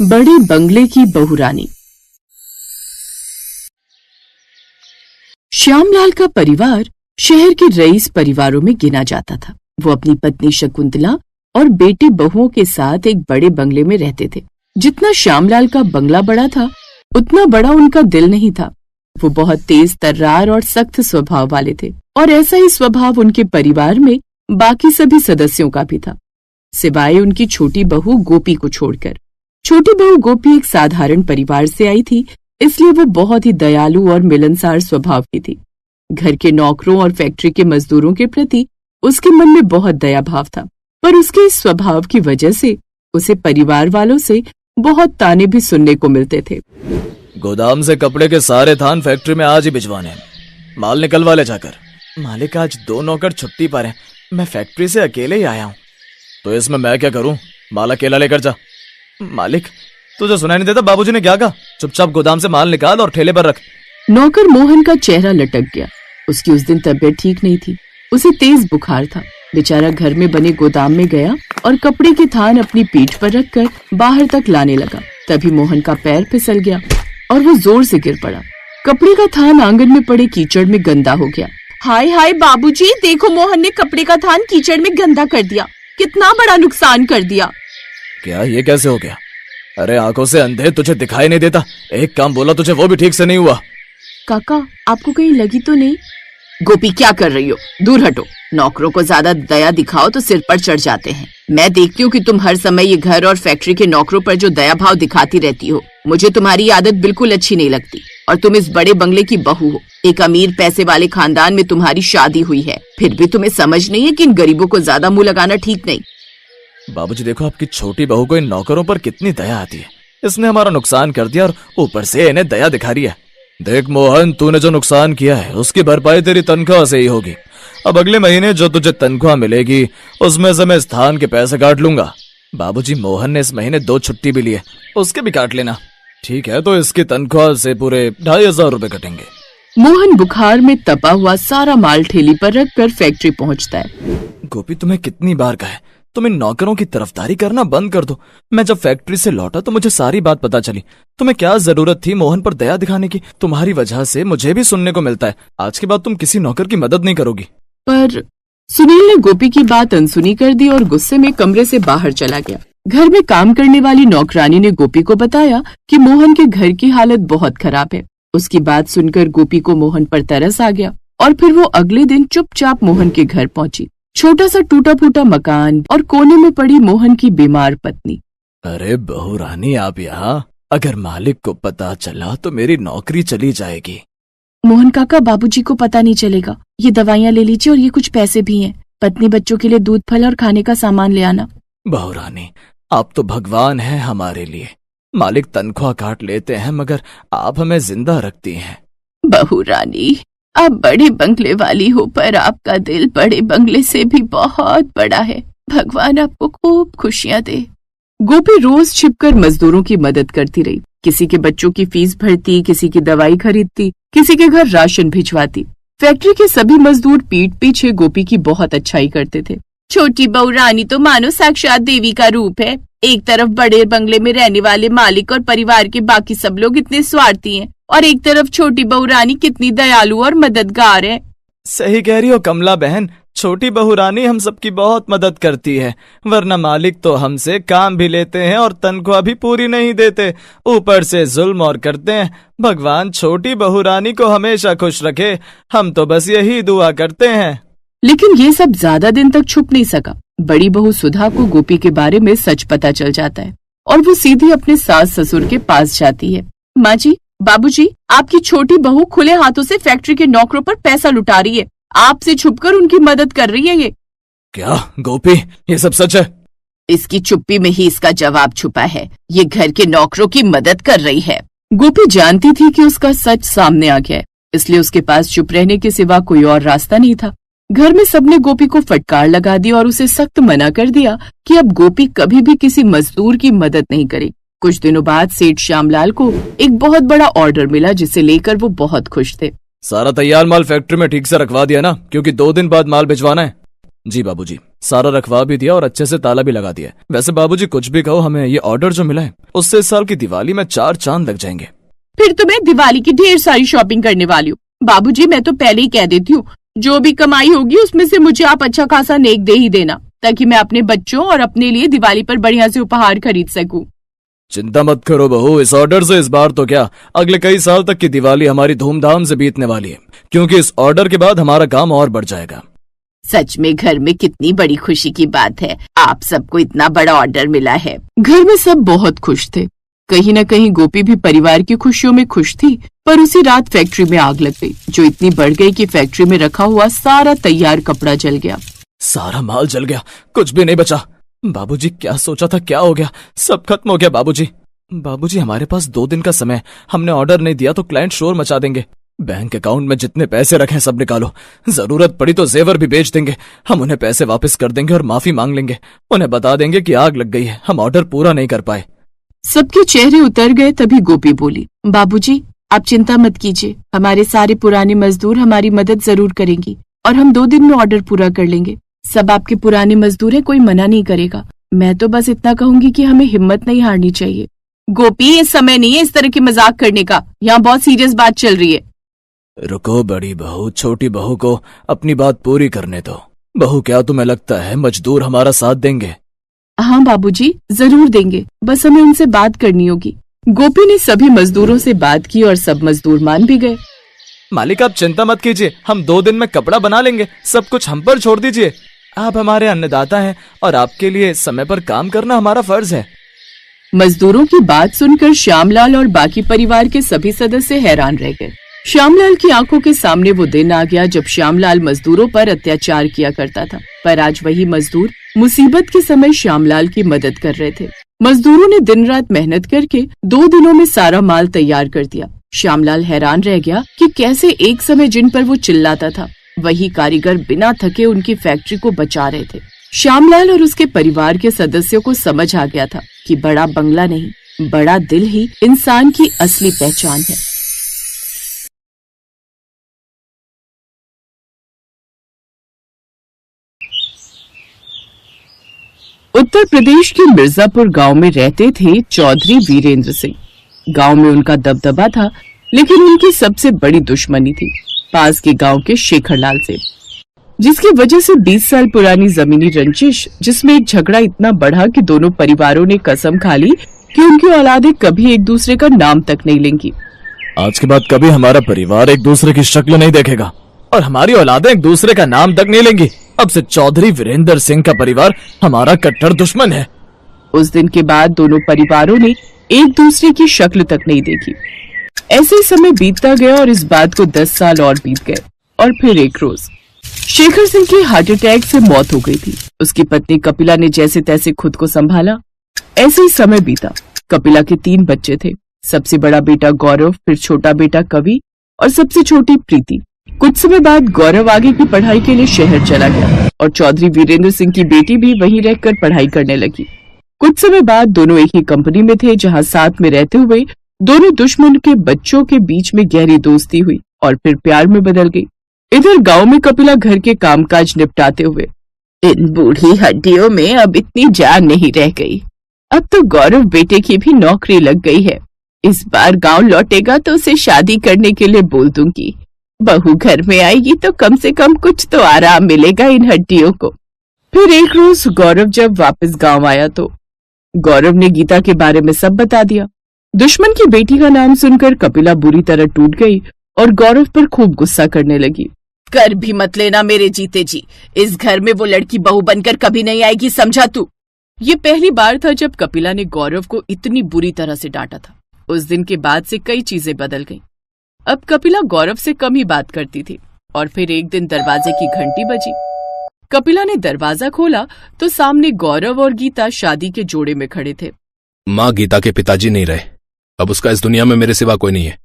बड़े बंगले की बहुरानी। श्यामलाल का परिवार शहर के रईस परिवारों में गिना जाता था। वो अपनी पत्नी शकुंतला और बेटे बहुओं के साथ एक बड़े बंगले में रहते थे। जितना श्यामलाल का बंगला बड़ा था, उतना बड़ा उनका दिल नहीं था। वो बहुत तेज तर्रार और सख्त स्वभाव वाले थे और ऐसा ही स्वभाव उनके परिवार में बाकी सभी सदस्यों का भी था, सिवाय उनकी छोटी बहू गोपी को छोड़कर। छोटी बहू गोपी एक साधारण परिवार से आई थी, इसलिए वो बहुत ही दयालु और मिलनसार स्वभाव की थी। घर के नौकरों और फैक्ट्री के मजदूरों के प्रति उसके मन में बहुत दया भाव था, पर उसके इस स्वभाव की वजह से उसे परिवार वालों से बहुत ताने भी सुनने को मिलते थे। गोदाम से कपड़े के सारे थान फैक्ट्री में आज ही भिजवाने, माल निकलवा ले जाकर। मालिक, आज 2 नौकर छुट्टी पर हैं, मैं फैक्ट्री से अकेले ही आया हूँ। तो इसमें मैं क्या करूँ, माल अकेला लेकर जा। मालिक, तुझे सुनाई नहीं देता बाबूजी ने क्या कहा? चुपचाप गोदाम से माल निकाल और ठेले पर रख। नौकर मोहन का चेहरा लटक गया। उसकी उस दिन तबीयत ठीक नहीं थी, उसे तेज बुखार था। बेचारा घर में बने गोदाम में गया और कपड़े के थान अपनी पीठ पर रखकर बाहर तक लाने लगा। तभी मोहन का पैर फिसल गया और वो जोर से गिर पड़ा। कपड़े का थान आंगन में पड़े कीचड़ में गंदा हो गया। हाय हाय बाबूजी, देखो मोहन ने कपड़े का थान कीचड़ में गंदा कर दिया। कितना बड़ा नुकसान कर दिया। क्या ये कैसे हो गया? अरे आंखों से अंधे, तुझे दिखाई नहीं देता? एक काम बोला तुझे, वो भी ठीक से नहीं हुआ। काका, आपको कहीं लगी तो नहीं? गोपी, क्या कर रही हो? दूर हटो। नौकरों को ज्यादा दया दिखाओ तो सिर पर चढ़ जाते हैं। मैं देखती हूँ कि तुम हर समय ये घर और फैक्ट्री के नौकरों पर जो दया भाव दिखाती रहती हो। मुझे तुम्हारी आदत बिल्कुल अच्छी नहीं लगती। और तुम इस बड़े बंगले की बहू हो, एक अमीर पैसे वाले खानदान में तुम्हारी शादी हुई है, फिर भी तुम्हें समझ नहीं है कि इन गरीबों को ज्यादा मुंह लगाना ठीक नहीं। बाबूजी, देखो आपकी छोटी बहू को इन नौकरों पर कितनी दया आती है। इसने हमारा नुकसान कर दिया और ऊपर से इन्हें दया दिखा रही है। देख मोहन, तूने जो नुकसान किया है उसकी भरपाई तेरी तनख्वाह से ही होगी। अब अगले महीने जो तुझे तनख्वाह मिलेगी उसमें से मैं स्थान के पैसे काट लूंगा। बाबूजी, मोहन ने इस महीने 2 छुट्टी भी ली है, उसके भी काट लेना। ठीक है, तो इसकी तनख्वाह से पूरे 2500 रुपए कटेंगे। मोहन बुखार में तपा हुआ सारा माल ठेली पर रखकर फैक्ट्री पहुंचता है। गोपी, तुम्हें कितनी बार कहा है, तुम इन नौकरों की तरफदारी करना बंद कर दो। मैं जब फैक्ट्री से लौटा तो मुझे सारी बात पता चली। तुम्हें क्या जरूरत थी मोहन पर दया दिखाने की? तुम्हारी वजह से मुझे भी सुनने को मिलता है आज के बाद तुम किसी नौकर की मदद नहीं करोगी। पर सुनील ने गोपी की बात अनसुनी कर दी और गुस्से में कमरे से बाहर चला गया। घर में काम करने वाली नौकरानी ने गोपी को बताया कि मोहन के घर की हालत बहुत खराब है। उसकी बात सुनकर गोपी को मोहन पर तरस आ गया और फिर वो अगले दिन चुपचाप मोहन के घर पहुंची। छोटा सा टूटा फूटा मकान और कोने में पड़ी मोहन की बीमार पत्नी। अरे बहू रानी, आप यहाँ? अगर मालिक को पता चला तो मेरी नौकरी चली जाएगी। मोहन काका, बाबूजी को पता नहीं चलेगा। ये दवाइयाँ ले लीजिए और ये कुछ पैसे भी हैं। पत्नी बच्चों के लिए दूध, फल और खाने का सामान ले आना। बहू रानी, आप तो भगवान हैं हमारे लिए। मालिक तनख्वाह काट लेते हैं मगर आप हमें जिंदा रखती हैं। बहू रानी, आप बड़े बंगले वाली हो, पर आपका दिल बड़े बंगले से भी बहुत बड़ा है। भगवान आपको खूब खुशियाँ दे। गोपी रोज छिपकर मजदूरों की मदद करती रही। किसी के बच्चों की फीस भरती, किसी की दवाई खरीदती, किसी के घर राशन भिजवाती। फैक्ट्री के सभी मजदूर पीठ पीछे गोपी की बहुत अच्छाई करते थे। छोटी बहू रानी तो मानो साक्षात देवी का रूप है। एक तरफ बड़े बंगले में रहने वाले मालिक और परिवार के बाकी सब लोग इतने स्वार्थी हैं, और एक तरफ छोटी बहू रानी कितनी दयालु और मददगार है। सही कह रही हो कमला बहन, छोटी बहू रानी हम सबकी बहुत मदद करती है, वरना मालिक तो हमसे काम भी लेते हैं और तनख्वाह भी पूरी नहीं देते, ऊपर से जुल्म और करते हैं। भगवान छोटी बहू रानी को हमेशा खुश रखे, हम तो बस यही दुआ करते हैं। लेकिन ये सब ज्यादा दिन तक छुप नहीं सका। बड़ी बहू सुधा को गोपी के बारे में सच पता चल जाता है और वो सीधी अपने सास ससुर के पास जाती है। माँ जी, बाबूजी, आपकी छोटी बहू खुले हाथों से फैक्ट्री के नौकरों पर पैसा लुटा रही है। आपसे छुपकर उनकी मदद कर रही है। ये क्या गोपी, ये सब सच है? इसकी चुप्पी में ही इसका जवाब छुपा है। ये घर के नौकरों की मदद कर रही है। गोपी जानती थी कि उसका सच सामने आ गया है, इसलिए उसके पास चुप रहने के सिवा कोई और रास्ता नहीं था। घर में सबने गोपी को फटकार लगा दी और उसे सख्त मना कर दिया कि अब गोपी कभी भी किसी मजदूर की मदद नहीं करेगी। कुछ दिनों बाद सेठ श्यामलाल को एक बहुत बड़ा ऑर्डर मिला, जिसे लेकर वो बहुत खुश थे। सारा तैयार माल फैक्ट्री में ठीक से रखवा दिया ना, क्योंकि 2 दिन बाद माल भिजवाना है। जी बाबूजी, सारा रखवा भी दिया और अच्छे से ताला भी लगा दिया। वैसे बाबूजी कुछ भी कहो, हमें ये ऑर्डर जो मिला है उससे इस साल की दिवाली में 4 चांद लग जाएंगे। फिर तो मैं दिवाली की ढेर सारी शॉपिंग करने वाली हूँ। बाबूजी मैं तो पहले ही कह देती हूँ, जो भी कमाई होगी उसमें से मुझे आप अच्छा खासा नेक दे ही देना, ताकि मैं अपने बच्चों और अपने लिए दिवाली पर बढ़िया से उपहार खरीद सकूं। चिंता मत करो बहू, इस ऑर्डर से इस बार तो क्या, अगले कई साल तक की दिवाली हमारी धूमधाम से बीतने वाली है, क्योंकि इस ऑर्डर के बाद हमारा काम और बढ़ जाएगा। सच में घर में कितनी बड़ी खुशी की बात है, आप सबको इतना बड़ा ऑर्डर मिला है। घर में सब बहुत खुश थे। कहीं न कहीं गोपी भी परिवार की खुशियों में खुश थी, पर उसी रात फैक्ट्री में आग लग गई, जो इतनी बढ़ गई कि फैक्ट्री में रखा हुआ सारा तैयार कपड़ा जल गया। सारा माल जल गया, कुछ भी नहीं बचा। बाबूजी क्या सोचा था, क्या हो गया, सब खत्म हो गया। बाबूजी हमारे पास 2 दिन का समय, हमने ऑर्डर नहीं दिया तो क्लाइंट शोर मचा देंगे। बैंक अकाउंट में जितने पैसे रखे हैं सब निकालो, जरूरत पड़ी तो जेवर भी बेच देंगे। हम उन्हें पैसे वापस कर देंगे और माफी मांग लेंगे, उन्हें बता देंगे कि आग लग गई है, हम ऑर्डर पूरा नहीं कर पाए। सबके चेहरे उतर गए। तभी गोपी बोली, बाबूजी आप चिंता मत कीजिए, हमारे सारे पुराने मजदूर हमारी मदद जरूर करेंगी और हम 2 दिन में ऑर्डर पूरा कर लेंगे। सब आपके पुराने मजदूर हैं, कोई मना नहीं करेगा। मैं तो बस इतना कहूंगी कि हमें हिम्मत नहीं हारनी चाहिए। गोपी ये समय नहीं है इस तरह की मजाक करने का, यहाँ बहुत सीरियस बात चल रही है। रुको बड़ी बहू, छोटी बहू को अपनी बात पूरी करने दो। बहू क्या तुम्हें लगता है मजदूर हमारा साथ देंगे? हाँ बाबूजी जरूर देंगे, बस हमें उनसे बात करनी होगी। गोपी ने सभी मजदूरों से बात की और सब मजदूर मान भी गए। मालिक आप चिंता मत कीजिए, हम 2 दिन में कपड़ा बना लेंगे, सब कुछ हम पर छोड़ दीजिए। आप हमारे अन्नदाता हैं और आपके लिए समय पर काम करना हमारा फर्ज है। मजदूरों की बात सुनकर श्यामलाल और बाकी परिवार के सभी सदस्य हैरान रह गए। श्यामलाल की आंखों के सामने वो दिन आ गया जब श्यामलाल मजदूरों पर अत्याचार किया करता था, पर आज वही मजदूर मुसीबत के समय श्यामलाल की मदद कर रहे थे। मजदूरों ने दिन रात मेहनत करके 2 दिनों में सारा माल तैयार कर दिया। श्यामलाल हैरान रह गया कि कैसे एक समय जिन पर वो चिल्लाता था, वही कारीगर बिना थके उनकी फैक्ट्री को बचा रहे थे। श्यामलाल और उसके परिवार के सदस्यों को समझ आ गया था कि बड़ा बंगला नहीं, बड़ा दिल ही इंसान की असली पहचान है। उत्तर प्रदेश के मिर्जापुर गांव में रहते थे चौधरी वीरेंद्र सिंह। गांव में उनका दबदबा था, लेकिन उनकी सबसे बड़ी दुश्मनी थी पास के गांव के शेखरलाल से, जिसकी वजह से 20 साल पुरानी जमीनी रंजिश, जिसमें एक झगड़ा इतना बढ़ा कि दोनों परिवारों ने कसम खा ली कि उनकी औलादें कभी एक दूसरे का नाम तक नहीं लेंगी। आज के बाद कभी हमारा परिवार एक दूसरे की शक्ल नहीं देखेगा और हमारी औलादें एक दूसरे का नाम तक नहीं लेंगी। अब से चौधरी वीरेंद्र सिंह का परिवार हमारा कट्टर दुश्मन है। उस दिन के बाद दोनों परिवारों ने एक दूसरे की शक्ल तक नहीं देखी। ऐसे ही समय बीतता गया और इस बात को 10 साल और बीत गए। और फिर एक रोज शेखर सिंह की हार्ट अटैक से मौत हो गई थी। उसकी पत्नी कपिला ने जैसे तैसे खुद को संभाला। ऐसे ही समय बीता। कपिला के 3 बच्चे थे। सबसे बड़ा बेटा गौरव, फिर छोटा बेटा कवि और सबसे छोटी प्रीति। कुछ समय बाद गौरव आगे की पढ़ाई के लिए शहर चला गया और चौधरी वीरेंद्र सिंह की बेटी भी वहीं रहकर पढ़ाई करने लगी। कुछ समय बाद दोनों एक ही कंपनी में थे, जहां साथ में रहते हुए दोनों दुश्मन के बच्चों के बीच में गहरी दोस्ती हुई और फिर प्यार में बदल गई। इधर गांव में कपिला घर के कामकाज निपटाते हुए, इन बूढ़ी हड्डियों में अब इतनी जान नहीं रह गई। अब तो गौरव बेटे की भी नौकरी लग गई है। इस बार गांव लौटेगा तो उसे शादी करने के लिए बोल दूंगी। बहू घर में आएगी तो कम से कम कुछ तो आराम मिलेगा इन हड्डियों को। फिर एक रोज गौरव जब वापस गांव आया तो गौरव ने गीता के बारे में सब बता दिया। दुश्मन की बेटी का नाम सुनकर कपिला बुरी तरह टूट गई और गौरव पर खूब गुस्सा करने लगी। कर भी मत लेना मेरे जीते जी, इस घर में वो लड़की बहू बनकर कभी नहीं आएगी, समझा तू? ये पहली बार था जब कपिला ने गौरव को इतनी बुरी तरह से डांटा था। उस दिन के बाद से कई चीजें बदल गईं। अब कपिला गौरव से कम ही बात करती थी। और फिर एक दिन दरवाजे की घंटी बजी। कपिला ने दरवाजा खोला तो सामने गौरव और गीता शादी के जोड़े में खड़े थे। माँ गीता के पिताजी नहीं रहे, अब उसका इस दुनिया में मेरे सिवा कोई नहीं है।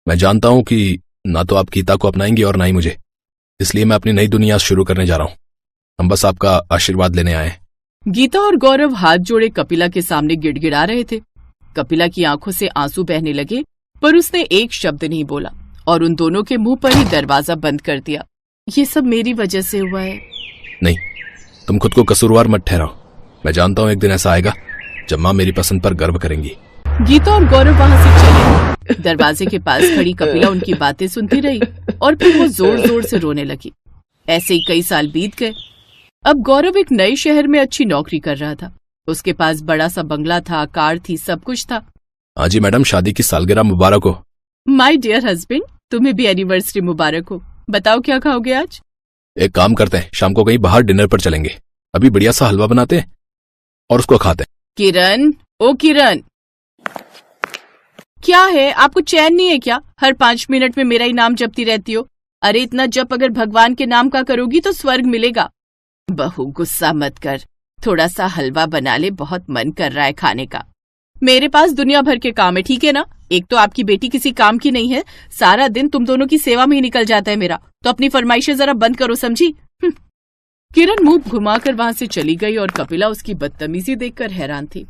मैं जानता हूँ कि ना तो आप गीता को अपनाएंगी और ना ही मुझे, इसलिए मैं अपनी नई दुनिया शुरू करने जा रहा हूँ। हम बस आपका आशीर्वाद लेने आए। गीता और गौरव हाथ जोड़े कपिला के सामने गिड़गिड़ा रहे थे। कपिला की आंखों से आंसू बहने लगे, पर उसने एक शब्द नहीं बोला और उन दोनों के मुंह पर ही दरवाजा बंद कर दिया। ये सब मेरी वजह से हुआ है। नहीं, तुम खुद को कसूरवार मत ठहराओ। मैं जानता हूं एक दिन ऐसा आएगा जब माँ मेरी पसंद पर गर्व करेंगी। गीता और गौरव वहाँ से चले। दरवाजे के पास खड़ी कपिला उनकी बातें सुनती रही और फिर वो जोर जोर से रोने लगी। ऐसे ही कई साल बीत गए। अब गौरव एक नए शहर में अच्छी नौकरी कर रहा था। उसके पास बड़ा सा बंगला था, कार थी, सब कुछ था। हाँ जी मैडम, शादी की सालगिरह मुबारक हो। माय डियर हस्बैंड, तुम्हें भी एनिवर्सरी मुबारक हो। बताओ क्या खाओगे आज? एक काम करते हैं, शाम को कहीं बाहर डिनर पर चलेंगे। अभी बढ़िया सा हलवा बनाते हैं और उसको खाते हैं। किरण, ओ किरण, क्या है? आपको चैन नहीं है क्या? हर 5 मिनट में मेरा ही नाम जपती रहती हो। अरे इतना जप अगर भगवान के नाम का करोगी तो स्वर्ग मिलेगा। बहू गुस्सा मत कर, थोड़ा सा हलवा बना ले, बहुत मन कर रहा है खाने का। मेरे पास दुनिया भर के काम है, ठीक है ना? एक तो आपकी बेटी किसी काम की नहीं है, सारा दिन तुम दोनों की सेवा में ही निकल जाता है मेरा। तो अपनी फरमाइशें जरा बंद करो, समझी? किरण मुंह घुमाकर वहां से चली गई और कपिला उसकी बदतमीजी देखकर हैरान थी।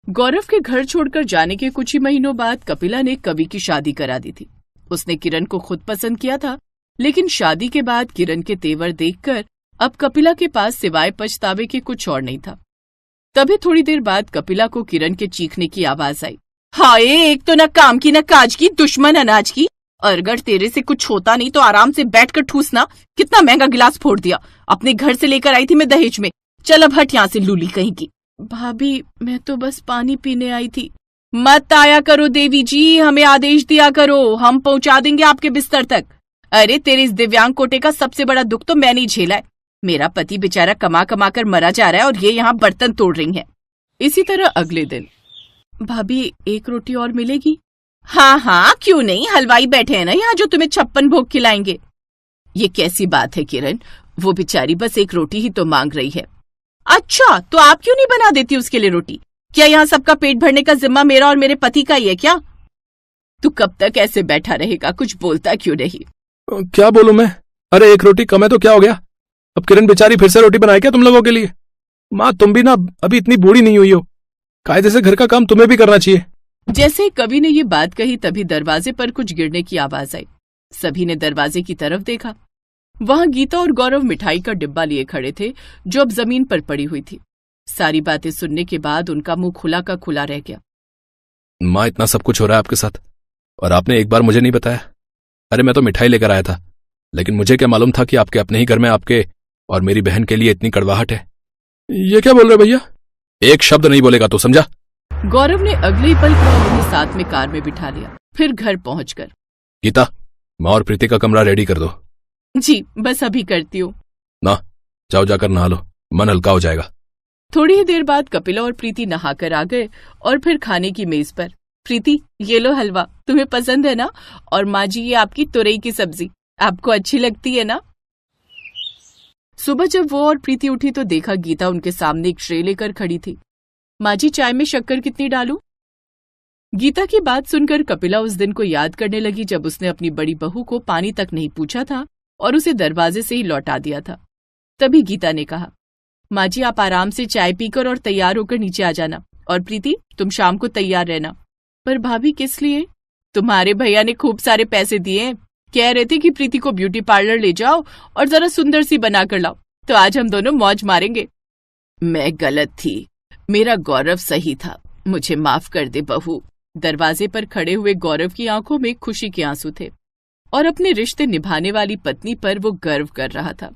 गौरव के घर छोड़कर जाने के कुछ ही महीनों बाद कपिला ने कवि की शादी करा दी थी। उसने किरण को खुद पसंद किया था, लेकिन शादी के बाद किरण के तेवर देखकर अब कपिला के पास सिवाय पछतावे के कुछ और नहीं था। तभी थोड़ी देर बाद कपिला को किरण के चीखने की आवाज आई। हाय, एक तो न काम की न काज की, दुश्मन अनाज की। और अगर तेरे से कुछ होता नहीं तो आराम से बैठकर ठूसना। कितना महंगा गिलास फोड़ दिया, अपने घर से लेकर आई थी मैं दहेज में। चल अब हट यहाँ से, लूली कहीं की। भाभी, मैं तो बस पानी पीने आई थी। मत आया करो देवी जी, हमें आदेश दिया करो, हम पहुंचा देंगे आपके बिस्तर तक। अरे तेरे इस दिव्यांग कोटे का सबसे बड़ा दुख तो मैंने ही झेला है। मेरा पति बेचारा कमा कमा कर मरा जा रहा है और ये यहाँ बर्तन तोड़ रही हैं। इसी तरह अगले दिन। भाभी, एक रोटी और मिलेगी? हाँ हाँ, क्यों नहीं, हलवाई बैठे हैं ना यहाँ जो तुम्हें 56 भोग खिलाएंगे। ये कैसी बात है किरण, वो बेचारी बस एक रोटी ही तो मांग रही है। अच्छा, तो आप क्यों नहीं बना देती उसके लिए रोटी? क्या यहाँ सबका पेट भरने का जिम्मा मेरा और मेरे पति का ही है क्या? तू कब तक ऐसे बैठा रहेगा, कुछ बोलता क्यों नहीं? क्या बोलूं मैं? अरे एक रोटी कम है तो क्या हो गया? अब किरण बेचारी फिर से रोटी बनाए क्या तुम लोगों के लिए? माँ, तुम भी ना अभी इतनी बूढ़ी नहीं हुई हो, कायदे से घर का काम तुम्हें भी करना चाहिए। जैसे कवि ने ये बात कही तभी दरवाजे पर कुछ गिरने की आवाज आई। सभी ने दरवाजे की तरफ देखा। वहां गीता और गौरव मिठाई का डिब्बा लिए खड़े थे जो अब जमीन पर पड़ी हुई थी। सारी बातें सुनने के बाद उनका मुंह खुला का खुला रह गया। माँ, इतना सब कुछ हो रहा है आपके साथ और आपने एक बार मुझे नहीं बताया। अरे मैं तो मिठाई लेकर आया था, लेकिन मुझे क्या मालूम था कि आपके अपने ही घर में आपके और मेरी बहन के लिए इतनी कड़वाहट है। ये क्या बोल रहे भैया? एक शब्द नहीं बोलेगा तो, समझा? गौरव ने अगले ही पल उन्हें साथ में कार में बिठा लिया। फिर घर पहुंचकर, गीता, माँ और प्रीति का कमरा रेडी कर दो। जी बस अभी करती हूँ। ना, जाओ जाकर नहा लो, मन हल्का हो जाएगा। थोड़ी ही देर बाद कपिला और प्रीति नहाकर आ गए और फिर खाने की मेज पर। प्रीति, ये लो हलवा, तुम्हें पसंद है ना? और माँ जी, ये आपकी तुरई की सब्जी, आपको अच्छी लगती है ना? सुबह जब वो और प्रीति उठी तो देखा गीता उनके सामने एक ट्रे लेकर खड़ी थी। माँ जी, चाय में शक्कर कितनी डालूं? गीता की बात सुनकर कपिला उस दिन को याद करने लगी जब उसने अपनी बड़ी बहू को पानी तक नहीं पूछा था और उसे दरवाजे से ही लौटा दिया था। तभी गीता ने कहा, माँ जी, आप आराम से चाय पीकर और तैयार होकर नीचे आ जाना। और प्रीति, तुम शाम को तैयार रहना। पर भाभी, किस लिए? तुम्हारे भैया ने खूब सारे पैसे दिए हैं, कह रहे थे कि प्रीति को ब्यूटी पार्लर ले जाओ और जरा सुंदर सी बना कर लाओ, तो आज हम दोनों मौज मारेंगे। मैं गलत थी, मेरा गौरव सही था, मुझे माफ कर दे बहू। दरवाजे पर खड़े हुए गौरव की आंखों में खुशी के आंसू थे और अपने रिश्ते निभाने वाली पत्नी पर वो गर्व कर रहा था।